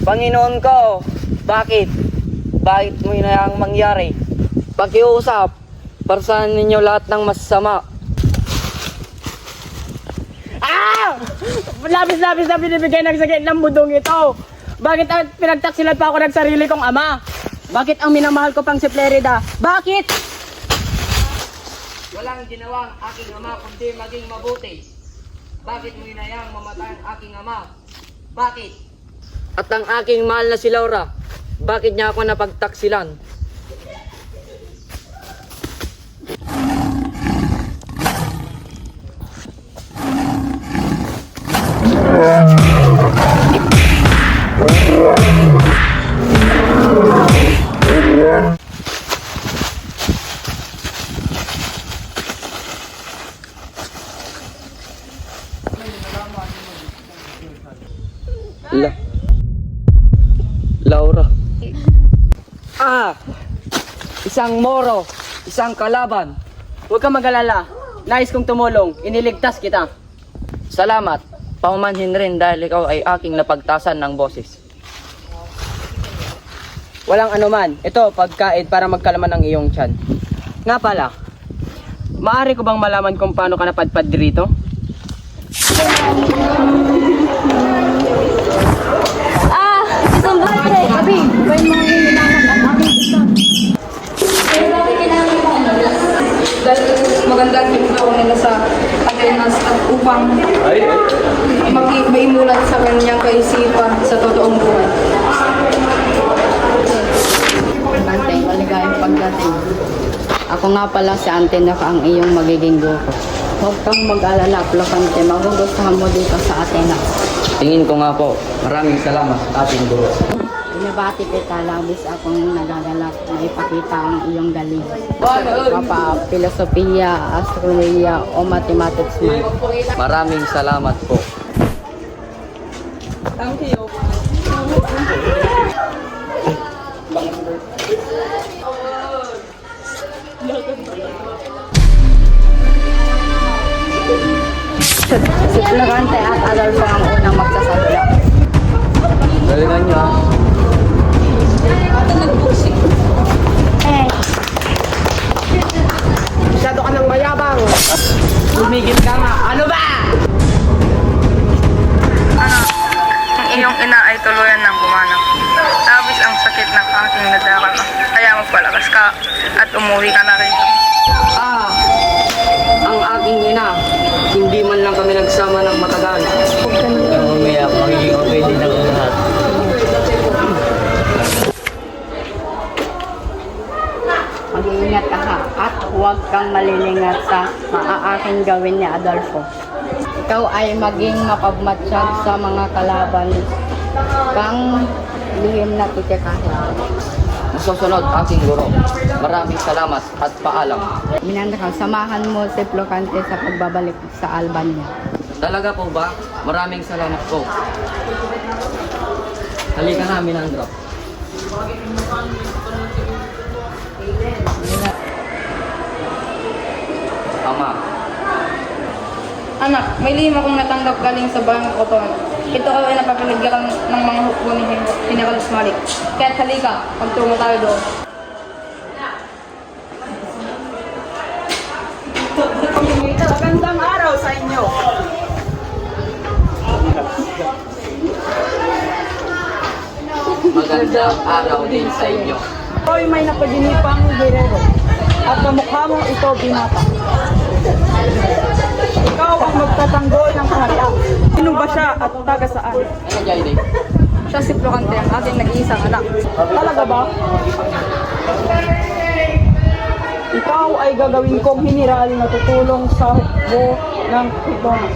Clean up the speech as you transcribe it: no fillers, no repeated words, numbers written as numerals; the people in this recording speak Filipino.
Panginoon ko, bakit? Bakit mo yun ang mangyari? Pakiusap, parasan ninyo lahat ng masama. Labis-labis na binibigay ng sakit ng mundong ito. Bakit pinagtaksilan pa ako ng sarili kong ama? Bakit ang minamahal ko pang si Flerida? Bakit? Walang ginawang aking ama kundi maging mabuti. Bakit mo hinayang mamatay ang aking ama? Bakit? At ang aking mahal na si Laura, bakit niya ako napagtaksilan? Laura. Isang moro, isang kalaban. Huwag kang mag-alala. Nais kong tumulong. Iniligtas kita. Salamat. Paumanhin rin dahil ikaw ay aking napagtasan ng boses. Walang anuman. Ito, pagkain para magkalaman ang iyong tiyan. Nga pala, maaari ko bang malaman kung paano ka napadpad dito? Isang bagay. Abi, may mga hinilangan ang aking gusto. Dahil magandang ipinaw nila sa Atenas at upang maimulat sa kanyang kaisipan sa totoong buhay. Bantay, maligayang pagdating. Ako nga pala si Antenaka ang iyong magiging guro. Huwag kang mag-alala, Flocante. Magugustuhan mo dito sa Atenas. Tingin ko nga po, maraming salamat sa ating guro. Binabati kita, labis akong nagagalak na ipakita ang iyong galing. Mapa, filosofiya, astronomiya o mathematics man. Maraming salamat po. Thank you. Si Florante at Adolfo ang unang magsasadula. Galingan nyo ah. Masyado ka ng mayabang. Lumigit ka nga. Ano ba? Ang iyong ina ay tuluyan ng bumanang. Labis ang sakit ng aking nadakal. Kaya magpalakas ka at umuwi ka na rito. Ang aking ina, hindi man lang kami nagsama ng matagal. Mamaya, magiging okay din ang lahat. Mag-iingat ka ha at huwag kang malilingat sa maaaring gawin ni Adolfo. Ikaw ay maging mapagmatsyag sa mga kalaban kang lihim na titikahin. Susunod aking guro. Maraming salamat at paalam. Minandakal, samahan mo si Flocante sa pagbabalik sa Albania. Talaga po ba? Maraming salamat po. Halika na, Minandra. Ama. Anak, may lihim akong natanggap galing sa bahay ng Oton. Ito ay napapaligyan ng mga hukbo ni Pinakalas Malik. Kaya't halika, pagtungo tayo doon. Magandang araw sa inyo. Magandang araw din sa inyo. Ako'y may napaginipang girero at kamukha mo ito binata. Ikaw ang magtatanggol ng kaharian. Sino ba siya at taga saan? Ano dyan, Day? Siya si Flocante, ang ating nag-iisang anak. Talaga ba? Ikaw ay gagawin kong general na tutulong sa hukbo ng Pitonas.